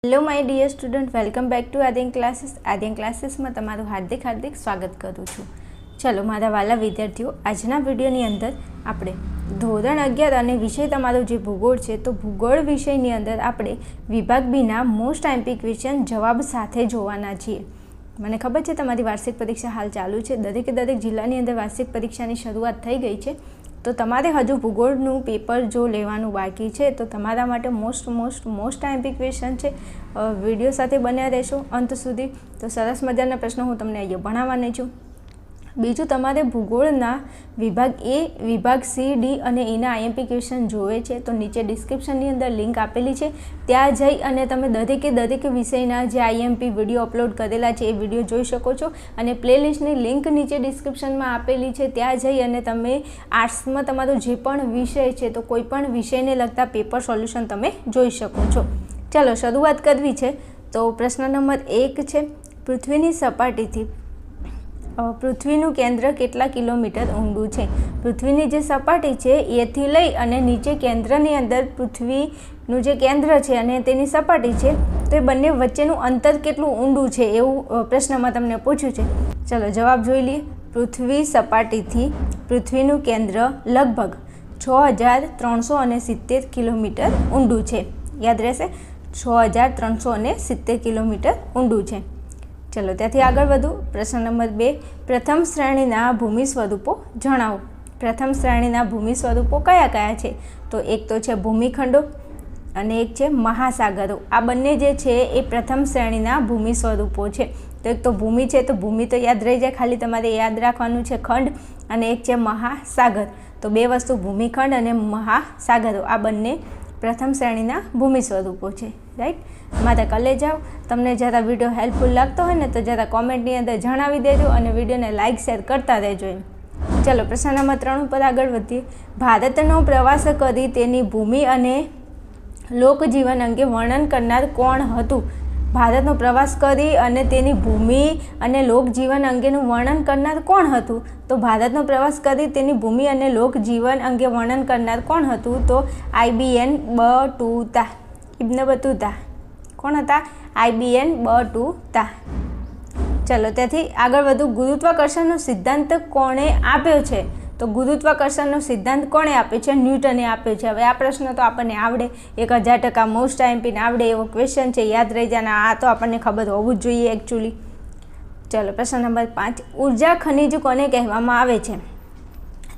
Hello my dear student, welcome back to Aadhyan classes. Aadhyan ક્લાસીસમાં તમારું હાર્દિક સ્વાગત કરું છું. ચલો મારા વાલા વિદ્યાર્થીઓ, આજના વિડીયોની અંદર આપણે ધોરણ 11 અને વિષય તમારો જે ભૂગોળ છે, તો ભૂગોળ વિષયની અંદર આપણે વિભાગ બીના મોસ્ટ આઈએમપી ક્વેશ્ચન જવાબ સાથે જોવાના છીએ. મને ખબર છે તમારી વાર્ષિક પરીક્ષા હાલ ચાલુ છે, દરેક જિલ્લાની અંદર વાર્ષિક પરીક્ષાની શરૂઆત થઈ ગઈ છે. તો તમારે હજુ ભૂગોળનું પેપર જો લેવાનું બાકી છે તો તમારા માટે મોસ્ટ આઈએમપી ક્વેશ્ચન છે. વિડીયો સાથે બન્યા રહેશો અંત સુધી. તો સરસ મજાના પ્રશ્નો હું તમને અહીંયા ભણાવવાની છું. બીજું, તમારે ભૂગોળના વિભાગ એ, વિભાગ સી, ડી અને એના આઈએમપી ક્વેશ્ચન જોવે છે તો નીચે ડિસ્ક્રિપ્શનની અંદર લિંક આપેલી છે, ત્યાં જઈ અને તમે દરેક વિષયના જે આઈએમપી વિડીયો અપલોડ કરેલા છે એ વિડીયો જોઈ શકો છો. અને પ્લેલિસ્ટની લિંક નીચે ડિસ્ક્રિપ્શનમાં આપેલી છે, ત્યાં જઈ અને તમે આર્ટ્સમાં તમારો જે પણ વિષય છે તો કોઈ પણ વિષયને લગતા પેપર સોલ્યુશન તમે જોઈ શકો છો. ચાલો શરૂઆત કરવી છે. તો પ્રશ્ન નંબર 1 છે, પૃથ્વીની સપાટીથી પૃથ્વીનું કેન્દ્ર કેટલા કિલોમીટર ઊંડું છે? પૃથ્વીની જે સપાટી છે એથી લઈ અને નીચે કેન્દ્રની અંદર પૃથ્વીનું જે કેન્દ્ર છે અને તેની સપાટી છે તો એ બંને વચ્ચેનું અંતર કેટલું ઊંડું છે એવું પ્રશ્નમાં તમને પૂછ્યું છે. ચલો જવાબ જોઈ લઈએ. પૃથ્વી સપાટીથી પૃથ્વીનું કેન્દ્ર લગભગ 6370 કિલોમીટર ઊંડું છે. યાદ રહેશે, 6370 કિલોમીટર ઊંડું છે. ચલો ત્યાંથી આગળ વધું. પ્રશ્ન નંબર 2, પ્રથમ શ્રેણીના ભૂમિ સ્વરૂપો જણાવો. પ્રથમ શ્રેણીના ભૂમિ સ્વરૂપો કયા છે? તો એક તો છે ભૂમિખંડો અને એક છે મહાસાગરો. આ બંને જે છે એ પ્રથમ શ્રેણીના ભૂમિ સ્વરૂપો છે. તો એક તો ભૂમિ છે, તો ભૂમિ તો યાદ રહી જાય, ખાલી તમારે યાદ રાખવાનું છે ખંડ. અને એક છે મહાસાગર. તો બે વસ્તુ, ભૂમિખંડ અને મહાસાગરો, આ બંને પ્રથમ શ્રેણીના ભૂમિ સ્વરૂપો છે. રાઈટ, મારા કલે જાઓ. તમને જરા વિડીયો હેલ્પફુલ લાગતો હોય ને તો જરા કોમેન્ટની અંદર જણાવી દેજો અને વિડીયોને લાઇક શેર કરતા રહેજો એમ. ચલો પ્રશ્ન નંબર 3 ઉપર આગળ વધીએ. ભારતનો પ્રવાસ કરી તેની ભૂમિ અને લોકજીવન અંગે વર્ણન કરનાર કોણ હતું? ભારતનો પ્રવાસ કરી અને તેની ભૂમિ અને લોકજીવન અંગેનું વર્ણન કરનાર કોણ હતું? તો ભારતનો પ્રવાસ કરી તેની ભૂમિ અને લોકજીવન અંગે વર્ણન કરનાર કોણ હતું? તો IBN બટુતા, ઇબ્ન બતુતા. કોણ હતા? IBN બટુતા. ચલો ત્યાંથી આગળ વધુ. ગુરુત્વાકર્ષણનો સિદ્ધાંત કોણે આપ્યો છે? તો ગુરુત્વાકર્ષણનો સિદ્ધાંત કોણે આપ્યો છે? ન્યૂટને આપ્યો છે. હવે આ પ્રશ્ન તો આપણને આવડે, 1000% મોસ્ટ આઈએમપીને આવડે એવો ક્વેશ્ચન છે, યાદ રહી જાય. આ તો આપણને ખબર હોવું જ જોઈએ એકચ્યુઅલી. ચલો પ્રશ્ન નંબર 5, ઉર્જા ખનિજ કોને કહેવામાં આવે છે?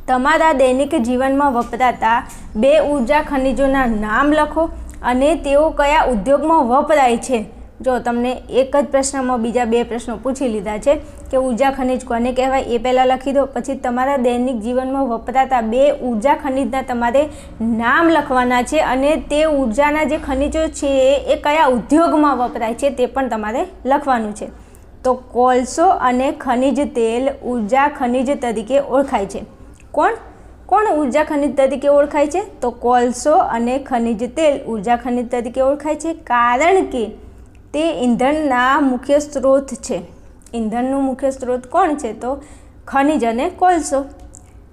તમારા દૈનિક જીવનમાં વપરાતા 2 ઉર્જા ખનિજોના નામ લખો અને તેઓ કયા ઉદ્યોગમાં વપરાય છે. જો તમને એક જ પ્રશ્નમાં બીજા 2 પ્રશ્નો પૂછી લીધા છે કે ઉર્જા ખનિજ કોને કહેવાય એ પહેલાં લખી દો, પછી તમારા દૈનિક જીવનમાં વપરાતા 2 ઉર્જા ખનિજના તમારે નામ લખવાના છે અને તે ઉર્જાના જે ખનિજો છે એ કયા ઉદ્યોગમાં વપરાય છે તે પણ તમારે લખવાનું છે. તો કોલસો અને ખનિજ તેલ ઉર્જા ખનિજ તરીકે ઓળખાય છે. કોણ ઉર્જા ખનિજ તરીકે ઓળખાય છે? તો કોલસો અને ખનિજ તેલ ઉર્જા ખનિજ તરીકે ઓળખાય છે, કારણ કે તે ઈંધણના મુખ્ય સ્ત્રોત છે. ઈંધણનું મુખ્ય સ્ત્રોત કોણ છે? તો ખનિજ અને કોલસો.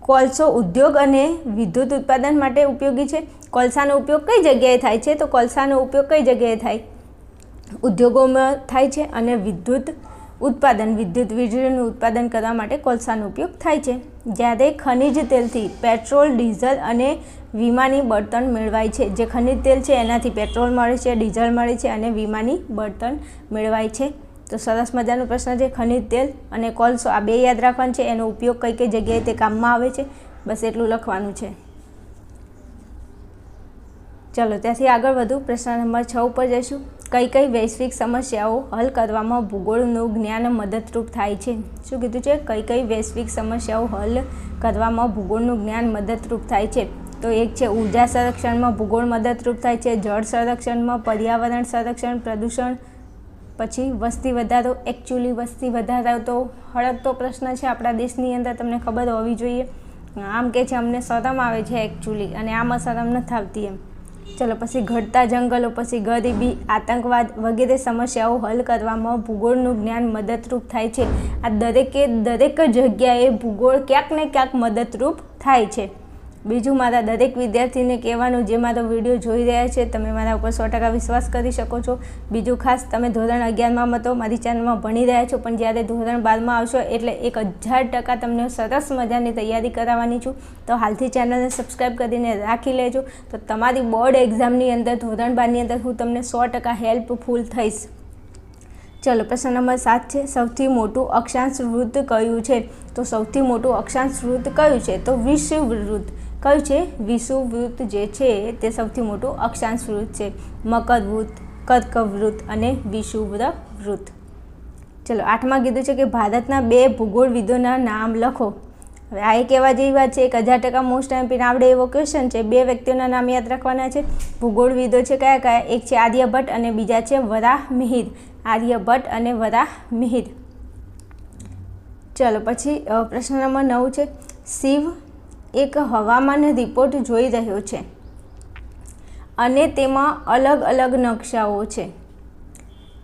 કોલસો ઉદ્યોગ અને વિદ્યુત ઉત્પાદન માટે ઉપયોગી છે. કોલસાનો ઉપયોગ કઈ જગ્યાએ થાય છે? તો કોલસાનો ઉપયોગ કઈ જગ્યાએ થાય? ઉદ્યોગોમાં થાય છે. અને વિદ્યુત વીજળીનું ઉત્પાદન કરવા માટે કોલસાનો ઉપયોગ થાય છે. જ્યારે ખનિજ તેલથી પેટ્રોલ, ડીઝલ અને વિમાની બળતણ મેળવાય છે. જે ખનિજ તેલ છે એનાથી પેટ્રોલ મળે છે, ડીઝલ મળે છે અને વિમાની બળતણ મેળવાય છે. તો સરસ મજાનો પ્રશ્ન છે. ખનિજ તેલ અને કોલસો આ 2 યાદ રાખવાનું છે. એનો ઉપયોગ કઈ જગ્યાએ તે કામમાં આવે છે, બસ એટલું લખવાનું છે. ચલો ત્યાંથી આગળ વધુ. પ્રશ્ન નંબર 6 ઉપર જઈશું. કઈ વૈશ્વિક સમસ્યાઓ હલ કરવામાં ભૂગોળનું જ્ઞાન મદદરૂપ થાય છે? શું કીધું છે? કઈ વૈશ્વિક સમસ્યાઓ હલ કરવામાં ભૂગોળનું જ્ઞાન મદદરૂપ થાય છે? તો એક છે ઉર્જા સંરક્ષણમાં ભૂગોળ મદદરૂપ થાય છે, જળ સંરક્ષણમાં, પર્યાવરણ સંરક્ષણ, પ્રદૂષણ, પછી વસ્તી વધારો. એકચ્યુઅલી વસ્તી વધારો તો હળગતો પ્રશ્ન છે આપણા દેશની અંદર, તમને ખબર હોવી જોઈએ. આમ કે છે અમને શરમ આવે છે એકચ્યુઅલી, અને આમાં શરમ નથી આવતી એમ. ચલો પછી ઘટતા જંગલો, પછી ગરીબી, આતંકવાદ વગેરે સમસ્યાઓ હલ કરવામાં ભૂગોળનું જ્ઞાન મદદરૂપ થાય છે. આ દરેક જગ્યાએ ભૂગોળ ક્યાંક ને ક્યાંક મદદરૂપ થાય છે. બીજું, મારા દરેક વિદ્યાર્થીને કહેવાનું, જે મારો વિડીયો જોઈ રહ્યા છે તમે મારા ઉપર 100% વિશ્વાસ કરી શકો છો. બીજું ખાસ, તમે ધોરણ 11માં તો મારી ચેનલમાં ભણી રહ્યા છો, પણ જ્યારે ધોરણ 12માં આવશો એટલે 1000% તમને સરસ મજાની તૈયારી કરાવવાની છું. તો હાલથી ચેનલને સબસ્ક્રાઈબ કરીને રાખી લેજો. તો તમારી બોર્ડ એક્ઝામની અંદર ધોરણ 12ની અંદર હું તમને 100% હેલ્પફુલ થઈશ. ચલો, પ્રશ્ન નંબર 7 છે, સૌથી મોટું અક્ષાંશ વૃત્ત કયું છે? તો સૌથી મોટું અક્ષાંશ વૃત્ત કયું છે? તો વિષુવવૃત્ત. કયું છે? વિષુવવૃત્ત જે છે તે સૌથી મોટું અક્ષાંશ વૃત્ત છે. મકરવૃત્ત, કર્કવૃત્ત અને વિષુવવૃત્ત. ચલો, 8માં કીધું છે કે ભારતના 2 ભૂગોળવિદોના નામ લખો. હવે આ એક એવા જેવી વાત છે, 1000% મોસ્ટ એમપીને આવડે એવો ક્વેશ્ચન છે. 2 વ્યક્તિઓના નામ યાદ રાખવાના છે. ભૂગોળવિદો છે કયા કયા? એક છે આર્યભટ્ટ અને બીજા છે વરાહમિહિર. આર્યભટ્ટ અને વરાહમિહિર. ચલો, પછી પ્રશ્ન નંબર 9 છે, શિવ એક હવામાન રિપોર્ટ જોઈ રહ્યો છે અને તેમાં અલગ અલગ નકશાઓ છે.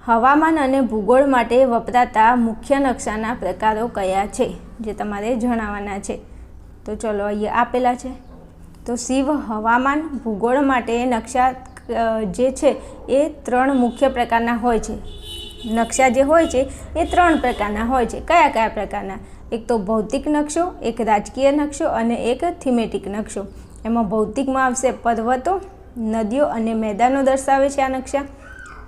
હવામાન અને ભૂગોળ માટે વપરાતા મુખ્ય નકશાના પ્રકારો કયા છે? જે તમારે જણાવવાના છે. તો ચલો, અહીંયા આપેલા છે. તો શિવ હવામાન ભૂગોળ માટે નકશા જે છે એ 3 મુખ્ય પ્રકારના હોય છે. નકશા જે હોય છે એ 3 પ્રકારના હોય છે. કયા કયા પ્રકારના? એક તો ભૌતિક નકશો, એક રાજકીય નકશો અને એક થીમેટિક નકશો. એમાં ભૌતિકમાં આવશે પર્વતો, નદીઓ અને મેદાનો દર્શાવે છે આ નકશા.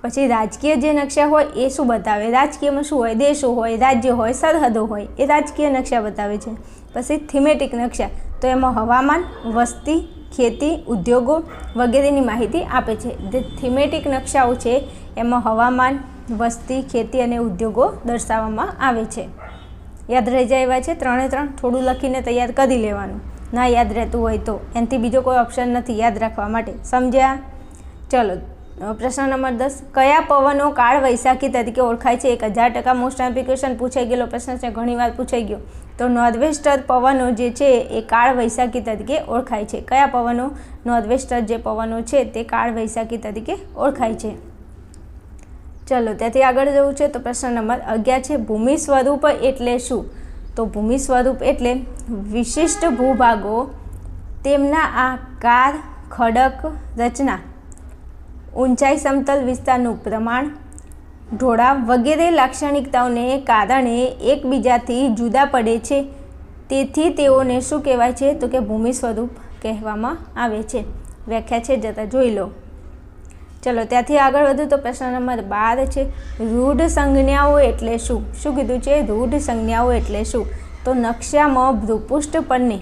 પછી રાજકીય જે નકશા હોય એ શું બતાવે? રાજકીયમાં શું હોય? દેશો હોય, રાજ્યો હોય, સરહદો હોય, એ રાજકીય નકશા બતાવે છે. પછી થીમેટિક નકશા, તો એમાં હવામાન, વસ્તી, ખેતી, ઉદ્યોગો વગેરેની માહિતી આપે છે. જે થીમેટિક નકશાઓ છે એમાં હવામાન, વસ્તી, ખેતી અને ઉદ્યોગો દર્શાવવામાં આવે છે. યાદ રહી જાય એવા છે 3 થોડું લખીને તૈયાર કરી લેવાનું. ના યાદ રહેતું હોય તો એનાથી બીજો કોઈ ઓપ્શન નથી યાદ રાખવા માટે. સમજ્યા? ચલો, પ્રશ્ન નંબર 10, કયા પવનો કાળ વૈશાખી તરીકે ઓળખાય છે? 1000% મોસ્ટ એપ્લિકેશન પૂછાઈ ગયેલો પ્રશ્ન છે, ઘણીવાર પૂછાઈ ગયો. તો નોર્થવેસ્ટર પવનો જે છે એ કાળ વૈશાખી તરીકે ઓળખાય છે. કયા પવનો? નોર્થવેસ્ટર જે પવનો છે તે કાળ વૈશાખી તરીકે ઓળખાય છે. ચલો, ત્યાંથી આગળ જવું છે. તો પ્રશ્ન નંબર 11 છે, ભૂમિ સ્વરૂપ એટલે શું? તો ભૂમિ સ્વરૂપ એટલે વિશિષ્ટ ભૂભાગો, તેમના આકાર, ખડક રચના, ઊંચાઈ, સમતલ વિસ્તારનું પ્રમાણ, ઢોળાવ વગેરે લાક્ષણિકતાઓને કારણે એકબીજાથી જુદા પડે છે. તેથી તેઓને શું કહેવાય છે? તો કે ભૂમિ સ્વરૂપ કહેવામાં આવે છે. વ્યાખ્યા છે, જતા જોઈ લો. ચલો, ત્યાંથી આગળ વધુ. તો પ્રશ્ન નંબર 12 છે, રૂઢ સંજ્ઞાઓ એટલે શું? શું કીધું છે? રૂઢ સંજ્ઞાઓ એટલે શું? તો નકશામાં ભૂપૃષ્ઠ પરની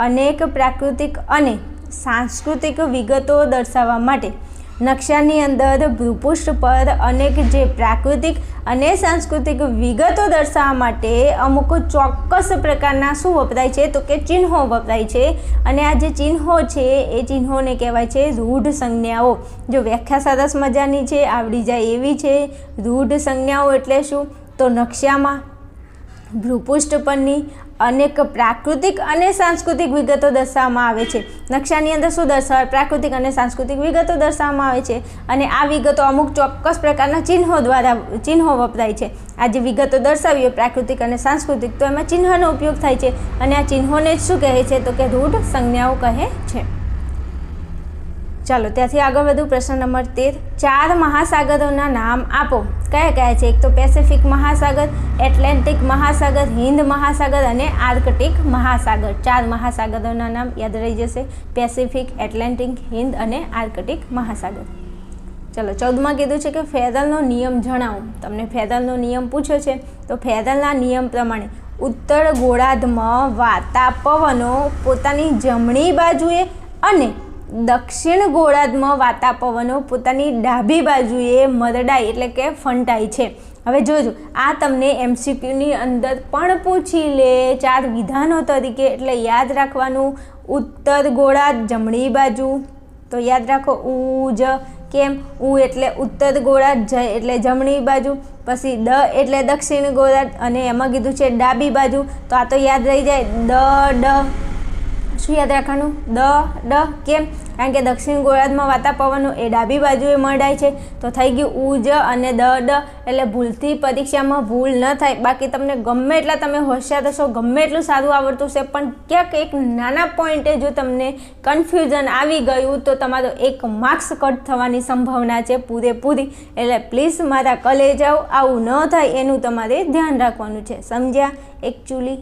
અનેક પ્રાકૃતિક અને સાંસ્કૃતિક વિગતો દર્શાવવા માટે નકશાની અંદર ભૂપૃષ્ઠ પર અનેક જે પ્રાકૃતિક અને સાંસ્કૃતિક વિગતો દર્શાવવા માટે અમુક ચોક્કસ પ્રકારના શું વપરાય છે? તો કે ચિહ્નો વપરાય છે. અને આ જે ચિહ્નો છે એ ચિહ્નોને કહેવાય છે રૂઢ સંજ્ઞાઓ. જો વ્યાખ્યા સરસ મજાની છે, આવડી જાય એવી છે. રૂઢ સંજ્ઞાઓ એટલે શું? તો નકશામાં ભૂપૃષ્ઠ પરની અનેક પ્રાકૃતિક અને સાંસ્કૃતિક વિગતો દર્શાવવામાં આવે છે. નકશાની અંદર શું દર્શાવે? પ્રાકૃતિક અને સાંસ્કૃતિક વિગતો દર્શાવવામાં આવે છે. અને આ વિગતો અમુક ચોક્કસ પ્રકારના ચિહ્નો વપરાય છે. આ જે વિગતો દર્શાવી હોય પ્રાકૃતિક અને સાંસ્કૃતિક, તો એમાં ચિહ્નનો ઉપયોગ થાય છે. અને આ ચિહ્નોને જ શું કહે છે? તો કે રૂઢ સંજ્ઞાઓ કહે છે. ચાલો, ત્યાંથી આગળ વધુ. પ્રશ્ન નંબર 13, 4 મહાસાગરોના નામ આપો. કયા કયા છે? એક તો પેસિફિક મહાસાગર, એટલાન્ટિક મહાસાગર, હિન્દ મહાસાગર અને આર્કટિક મહાસાગર. 4 મહાસાગરોના નામ યાદ રહી જશે. પેસિફિક, એટલાન્ટિક, હિન્દ અને આર્કટિક મહાસાગર. ચલો, 14માં કીધું છે કે ફેરલનો નિયમ જણાવો. તમને ફેરલનો નિયમ પૂછ્યો છે. તો ફેરલના નિયમ પ્રમાણે ઉત્તર ગોળાર્ધમાં વાતા પવનો પોતાની જમણી બાજુએ અને દક્ષિણ ગોળાર્ધમાં વાતા પવનો પોતાની ડાબી બાજુએ મરડાય એટલે કે ફંટાય છે. હવે જોજો, આ તમને MCQની અંદર પણ પૂછી લે 4 વિધાનો તરીકે. એટલે યાદ રાખવાનું, ઉત્તર ગોળાર્ધ જમણી બાજુ, તો યાદ રાખો ઉ કેમ? ઉ એટલે ઉત્તર ગોળાર્ધ, જ એટલે જમણી બાજુ, પછી દ એટલે દક્ષિણ ગોળાર્ધ અને એમાં કીધું છે ડાબી બાજુ. તો આ તો યાદ રહી જાય, ડ શું યાદ રાખવાનું? ડ કેમ? કારણ કે દક્ષિણ ગોળાર્ધમાં વાતા પવનો એ ડાબી બાજુએ મળાય છે. તો થઈ ગયું ઉજ અને દ એટલે ભૂલથી પરીક્ષામાં ભૂલ ન થાય. બાકી તમને ગમે એટલા તમે હોશિયાર હશો, ગમે એટલું સારું આવડતું છે, પણ ક્યાંક એક નાના પોઈન્ટે જો તમને કન્ફ્યુઝન આવી ગયું તો તમારો 1 માર્ક્સ કટ થવાની સંભાવના છે પૂરેપૂરી. એટલે પ્લીઝ મારા કલેજાઓ આવું ન થાય એનું તમારે ધ્યાન રાખવાનું છે. સમજ્યા? એકચ્યુઅલી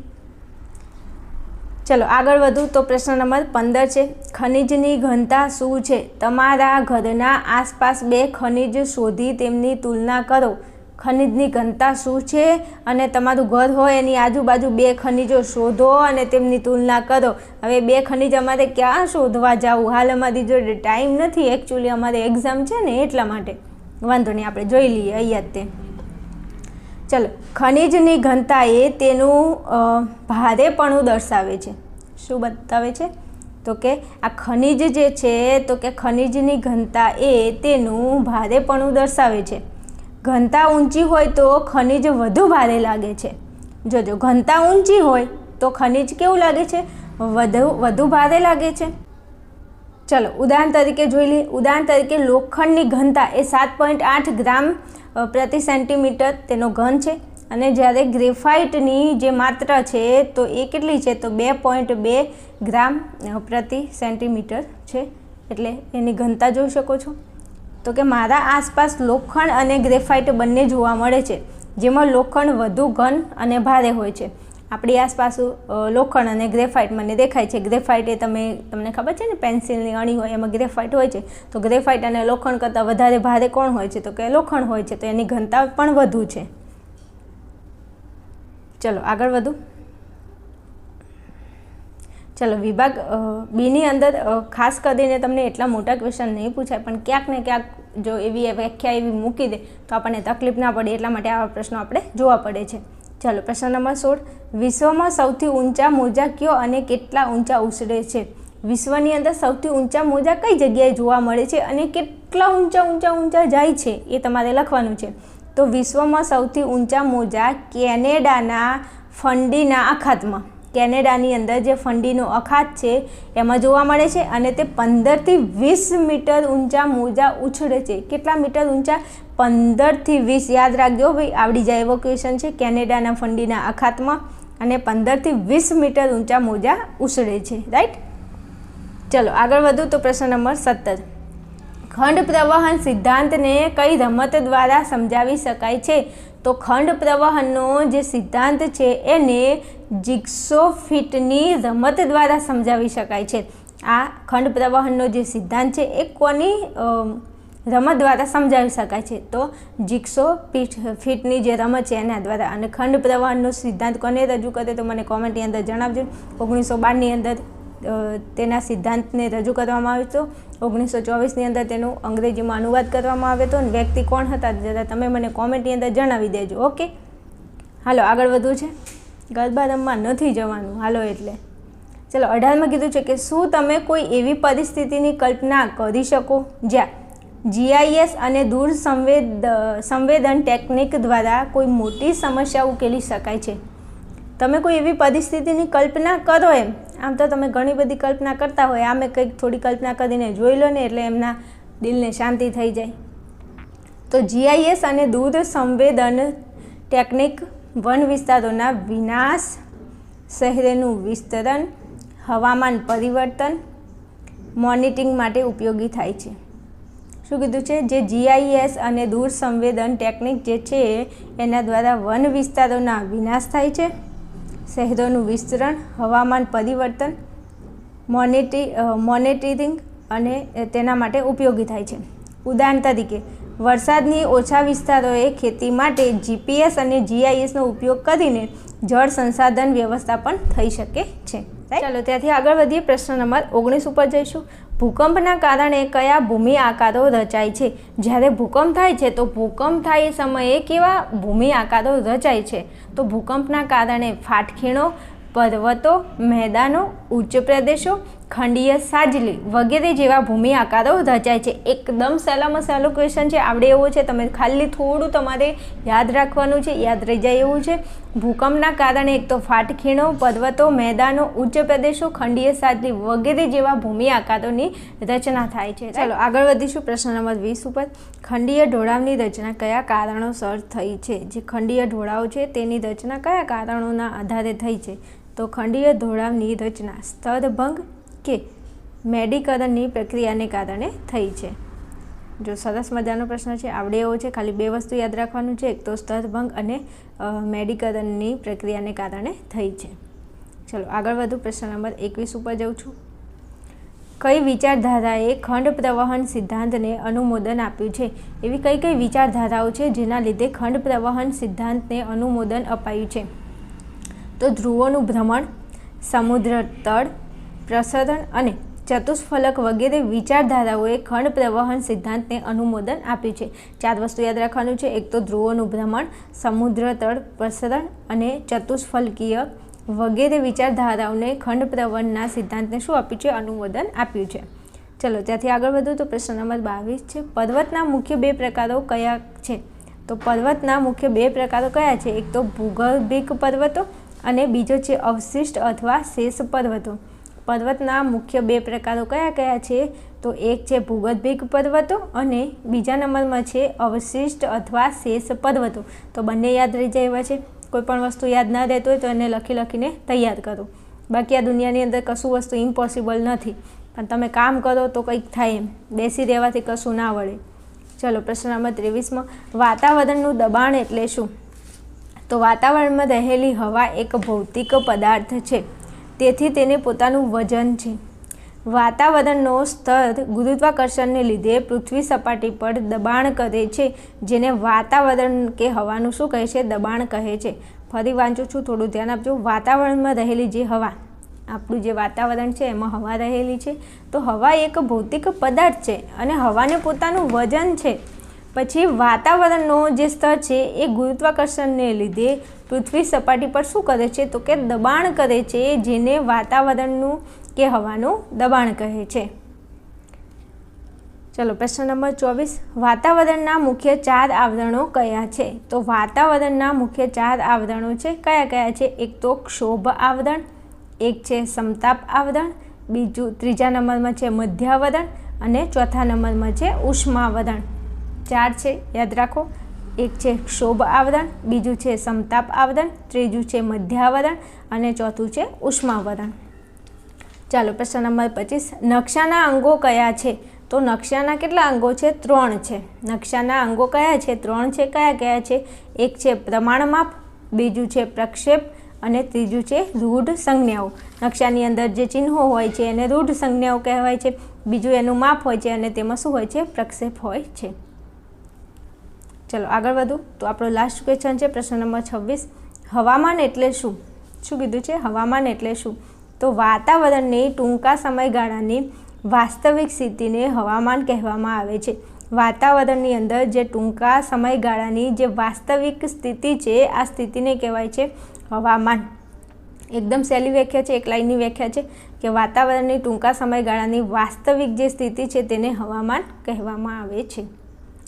ચલો આગળ વધું તો પ્રશ્ન નંબર 15 છે. ખનિજની ઘનતા શું છે? તમારા ઘરના આસપાસ 2 ખનિજ શોધી તેમની તુલના કરો. ખનિજની ઘનતા શું છે? અને તમારું ઘર હોય એની આજુબાજુ 2 ખનિજો શોધો અને તેમની તુલના કરો. હવે 2 ખનિજ અમારે ક્યાં શોધવા જવું? હાલ અમારી જોડે ટાઈમ નથી, એકચ્યુઅલી અમારે એક્ઝામ છે ને એટલા માટે. વાંધો નહીં, આપણે જોઈ લઈએ અહીંયા જ તે. ચલો, ખનિજની ઘનતા એ તેનું ભારેપણું દર્શાવે છે. શું બતાવે છે? તો કે આ ખનિજ જે છે, તો કે ખનિજની ઘનતા એ તેનું ભારેપણું દર્શાવે છે. ઘનતા ઊંચી હોય તો ખનિજ વધુ ભારે લાગે છે. જોજો, ઘનતા ઊંચી હોય તો ખનિજ કેવું લાગે છે? વધુ ભારે લાગે છે. ચલો ઉદાહરણ તરીકે જોઈ લઈએ. ઉદાહરણ તરીકે લોખંડની ઘનતા એ 7.8 ગ્રામ પ્રતિ સેન્ટીમીટર તેનો ઘન છે. અને જ્યારે ગ્રેફાઇટની જે માત્રા છે તો એ કેટલી છે? તો 2.2 ગ્રામ પ્રતિ સેન્ટીમીટર છે. એટલે એની ઘનતા જોઈ શકો છો. તો કે મારા આસપાસ લોખંડ અને ગ્રેફાઇટ બંને જોવા મળે છે, જેમાં લોખંડ વધુ ઘન અને ભારે હોય છે. આપણી આસપાસ લોખંડ અને ગ્રેફાઇટ મને દેખાય છે. ગ્રેફાઇટ એ તમને ખબર છે ને, પેન્સિલની અણી હોય એમાં ગ્રેફાઇટ હોય છે. તો ગ્રેફાઇટ અને લોખંડ કરતાં વધારે ભારે કોણ હોય છે? તો કે લોખંડ હોય છે. તો એની ઘનતા પણ વધુ છે. ચલો આગળ વધું. ચલો વિભાગ બીની અંદર ખાસ કરીને તમને એટલા મોટા ક્વેશ્ચન નહીં પૂછાય, પણ ક્યાંક ને ક્યાંક જો એવી વ્યાખ્યા એવી મૂકી દે તો આપણને તકલીફ ના પડે, એટલા માટે આવા પ્રશ્નો આપણે જોવા પડે છે. ચાલો પ્રશ્ન નંબર 16. વિશ્વમાં સૌથી ઊંચા મોજા કયો અને કેટલા ઊંચા ઉછળે છે? વિશ્વની અંદર સૌથી ઊંચા મોજા કઈ જગ્યાએ જોવા મળે છે અને કેટલા ઊંચા જાય છે એ તમારે લખવાનું છે. તો વિશ્વમાં સૌથી ઊંચા મોજા કેનેડાના ફંડીના અખાતમાં, કેનેડાની અંદર જે ફંડીનો અખાત છે એમાં જોવા મળે છે. અને તે 15 થી 20 મીટર ઊંચા મોજા ઉછળે છે. કેટલા મીટર ઊંચા? 15 થી 20. યાદ રાખજો ભાઈ, આવડી જાય એવો ક્વેશ્ચન છે. કેનેડાના ફંડીના અખાતમાં અને 15 થી 20 મીટર ઊંચા મોજા ઉછળે છે. રાઈટ. ચલો આગળ વધું તો પ્રશ્ન નંબર 17. ખંડ પ્રવહન સિદ્ધાંતને કઈ રમત દ્વારા સમજાવી શકાય છે? તો ખંડ પ્રવહનનો જે સિદ્ધાંત છે એને જિગ્સો ફિટની રમત દ્વારા સમજાવી શકાય છે. આ ખંડ પ્રવહનનો જે સિદ્ધાંત છે એ કોની રમત દ્વારા સમજાવી શકાય છે? તો જિગ્સો ફિટની જે રમત છે એના દ્વારા. અને ખંડ પ્રવહનનો સિદ્ધાંત કોને રજૂ કરે તો મને કોમેન્ટની અંદર જણાવજો. 1912ની અંદર તેના સિદ્ધાંતને રજૂ કરવામાં આવ્યો હતો. 1924ની અંદર તેનું અંગ્રેજીમાં અનુવાદ કરવામાં આવ્યો હતો. અને વ્યક્તિ કોણ હતા જરા તમે મને કોમેન્ટની અંદર જણાવી દેજો. ઓકે, હાલો આગળ વધવું છે. ગરબા રમવા નથી જવાનું, હાલો એટલે. ચલો 18માં કીધું છે કે શું તમે કોઈ એવી પરિસ્થિતિની કલ્પના કરી શકો જ્યાં GIS અને દૂર સંવેદન ટેકનિક દ્વારા કોઈ મોટી સમસ્યા ઉકેલી શકાય છે? તમે કોઈ એવી પરિસ્થિતિની કલ્પના કરો. એમ આમ તો તમે ઘણી બધી કલ્પના કરતા હોય, આમે કંઈક થોડી કલ્પના કરીને જોઈ લો ને એટલે એમના દિલને શાંતિ થઈ જાય. તો GIS અને દૂર સંવેદન ટેકનિક વન વિસ્તારોના વિનાશ, શહેરોનું વિસ્તરણ, હવામાન પરિવર્તન મોનિટરિંગ માટે ઉપયોગી થાય છે. શું કીધું છે? જે GIS અને દૂર સંવેદન ટેકનિક જે છે એના દ્વારા વન વિસ્તારોના વિનાશ થાય છે, શહેરોનું વિસ્તરણ, હવામાન પરિવર્તન, મોનિટરિંગ અને તેના માટે ઉપયોગી થાય છે. ઉદાહરણ તરીકે વરસાદની ઓછા વિસ્તારોએ ખેતી માટે GPS અને GISનો ઉપયોગ કરીને જળ સંસાધન વ્યવસ્થાપન થઈ શકે છે. ચાલો ત્યાંથી આગળ વધીએ. પ્રશ્ન નંબર 19 ઉપર જઈશું. ભૂકંપના કારણે કયા ભૂમિ આકારો રચાય છે? જ્યારે ભૂકંપ થાય છે તો ભૂકંપ થાય એ સમયે કેવા ભૂમિ આકારો રચાય છે? તો ભૂકંપના કારણે ફાટખીણો, પર્વતો, મેદાનો, ઉચ્ચ પ્રદેશો, ખંડીય સાજલી વગેરે જેવા ભૂમિ આકારો રચાય છે. એકદમ સહેલામાં સહેલો ક્વેશ્ચન છે, આવડે એવો છે. તમે ખાલી થોડું તમારે યાદ રાખવાનું છે, યાદ રહી જાય એવું છે. ભૂકંપના કારણે એક તો ફાટખીણો, પર્વતો, મેદાનો, ઉચ્ચ પ્રદેશો, ખંડીય સાજલી વગેરે જેવા ભૂમિ આકારોની રચના થાય છે. ચાલો આગળ વધીશું પ્રશ્ન નંબર 20 ઉપર. ખંડીય ઢોળાવની રચના કયા કારણોસર થઈ છે? જે ખંડીય ઢોળાવ છે તેની રચના કયા કારણોના આધારે થઈ છે? તો ખંડીય ઢોળાવની રચના સ્તરભંગ કે મેડીકરણની પ્રક્રિયાને કારણે થઈ છે. જો સરસ મજાનો પ્રશ્ન છે, આવડે એવો છે. ખાલી બે વસ્તુ યાદ રાખવાનું છે, એક તો સ્તરભંગ અને મેડીકરણની પ્રક્રિયાને કારણે થઈ છે. ચલો આગળ વધુ પ્રશ્ન નંબર 21 ઉપર જાઉં છું. કઈ વિચારધારાએ ખંડ પ્રવહન સિદ્ધાંતને અનુમોદન આપ્યું છે? એવી કઈ કઈ વિચારધારાઓ છે જેના લીધે ખંડ પ્રવહન સિદ્ધાંતને અનુમોદન અપાયું છે? તો ધ્રુવોનું ભ્રમણ, સમુદ્ર તળ પ્રસરણ અને ચતુષ્ફલક વગેરે વિચારધારાઓએ ખંડ પ્રવહન સિદ્ધાંતને અનુમોદન આપ્યું છે. 4 વસ્તુ યાદ રાખવાનું છે, એક તો ધ્રુવોનું ભ્રમણ, સમુદ્ર તળ પ્રસરણ અને ચતુષ્ફલકીય વગેરે વિચારધારાઓને ખંડ પ્રવહનના સિદ્ધાંતને શું આપ્યું છે? અનુમોદન આપ્યું છે. ચલો ત્યાંથી આગળ વધુ તો પ્રશ્ન નંબર 22 છે. પર્વતના મુખ્ય 2 પ્રકારો કયા છે? તો પર્વતના મુખ્ય 2 પ્રકારો કયા છે? એક તો ભૂગર્ભિક પર્વતો અને બીજો છે અવશિષ્ટ અથવા શેષ પર્વતો. પર્વતના મુખ્ય 2 પ્રકારો કયા કયા છે? તો એક છે ભૂગર્ભિક પર્વતો અને બીજા નંબરમાં છે અવશિષ્ટ અથવા શેષ પર્વતો. તો બંને યાદ રહી જાય એવા છે. કોઈ પણ વસ્તુ યાદ ના રહેતું હોય તો એને લખીને તૈયાર કરો. બાકી આ દુનિયાની અંદર કશું વસ્તુ ઇમ્પોસિબલ નથી, પણ તમે કામ કરો તો કંઈક થાય એમ. બેસી રહેવાથી કશું ના વળે. ચલો પ્રશ્ન નંબર 23માં. વાતાવરણનું દબાણ એટલે શું? તો વાતાવરણમાં રહેલી હવા એક ભૌતિક પદાર્થ છે, તેથી તેને પોતાનું વજન છે. વાતાવરણનો સ્તર ગુરુત્વાકર્ષણને લીધે પૃથ્વી સપાટી પર દબાણ કરે છે, જેને વાતાવરણ કે હવાનું શું કહે છે? દબાણ કહે છે. ફરી વાંચું છું, થોડું ધ્યાન આપજો. વાતાવરણમાં રહેલી જે હવા, આપણું જે વાતાવરણ છે એમાં હવા રહેલી છે, તો હવા એક ભૌતિક પદાર્થ છે અને હવાને પોતાનું વજન છે. પછી વાતાવરણનો જે સ્તર છે એ ગુરુત્વાકર્ષણને લીધે પૃથ્વી સપાટી પર શું કરે છે? તો કે દબાણ કરે છે, જેને વાતાવરણનું કે હવાનું દબાણ કહે છે. ચલો પ્રશ્ન નંબર 24. વાતાવરણના મુખ્ય 4 આવરણો કયા છે? તો વાતાવરણના મુખ્ય 4 આવરણો છે, કયા કયા છે? એક તો ક્ષોભ આવરણ, એક છે સમતાપ આવરણ, ત્રીજા નંબરમાં છે મધ્યાવરણ અને ચોથા નંબરમાં છે ઉષ્માવરણ. 4 છે, યાદ રાખો. એક છે ક્ષોભ આવરણ, બીજું છે સમતાપ આવરણ, ત્રીજું છે મધ્યાવરણ અને ચોથું છે ઉષ્માવરણ. ચાલો પ્રશ્ન નંબર 25. નકશાના અંગો કયા છે? તો નકશાના કેટલા અંગો છે? 3 છે. નકશાના અંગો કયા છે? 3 છે. કયા કયા છે? એક છે પ્રમાણમાપ, બીજું છે પ્રક્ષેપ અને ત્રીજું છે રૂઢ સંજ્ઞાઓ. નકશાની અંદર જે ચિહ્નો હોય છે એને રૂઢ સંજ્ઞાઓ કહેવાય છે. બીજું એનું માપ હોય છે અને તેમાં શું હોય છે? પ્રક્ષેપ હોય છે. ચલો આગળ વધુ તો આપણો લાસ્ટ ક્વેશ્ચન છે પ્રશ્ન નંબર 26. હવામાન એટલે શું? શું કીધું છે? હવામાન એટલે શું? તો વાતાવરણની ટૂંકા સમયગાળાની વાસ્તવિક સ્થિતિને હવામાન કહેવામાં આવે છે. વાતાવરણની અંદર જે ટૂંકા સમયગાળાની જે વાસ્તવિક સ્થિતિ છે, આ સ્થિતિને કહેવાય છે હવામાન. એકદમ સહેલી વ્યાખ્યા છે, એક લાઈનની વ્યાખ્યા છે કે વાતાવરણની ટૂંકા સમયગાળાની વાસ્તવિક જે સ્થિતિ છે તેને હવામાન કહેવામાં આવે છે.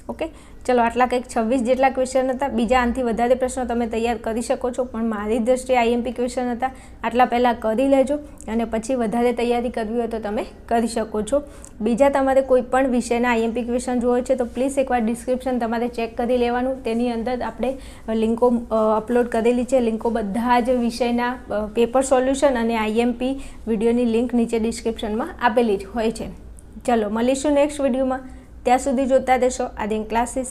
ઓકે, ચલો આટલા કંઈક 26 જેટલા ક્વેશ્ચન હતા. બીજા આનાથી વધારે પ્રશ્નો તમે તૈયાર કરી શકો છો, પણ મારી દ્રષ્ટિએ આઈએમપી ક્વેશ્ચન હતા. આટલા પહેલાં કરી લેજો અને પછી વધારે તૈયારી કરવી હોય તો તમે કરી શકો છો. બીજા તમારે કોઈ પણ વિષયના આઈએમપી ક્વેશ્ચન જોવો છે તો પ્લીઝ એકવાર ડિસ્ક્રિપ્શન તમારે ચેક કરી લેવાનું. તેની અંદર આપણે લિંકો અપલોડ કરેલી છે. લિંકો બધા જ વિષયના પેપર સોલ્યુશન અને આઈએમપી વિડીયોની લિંક નીચે ડિસ્ક્રિપ્શનમાં આપેલી જ હોય છે. ચલો મળીશું નેક્સ્ટ વિડીયોમાં. ત્યાં સુધી જોતા રહેશો આર્યન ક્લાસીસ.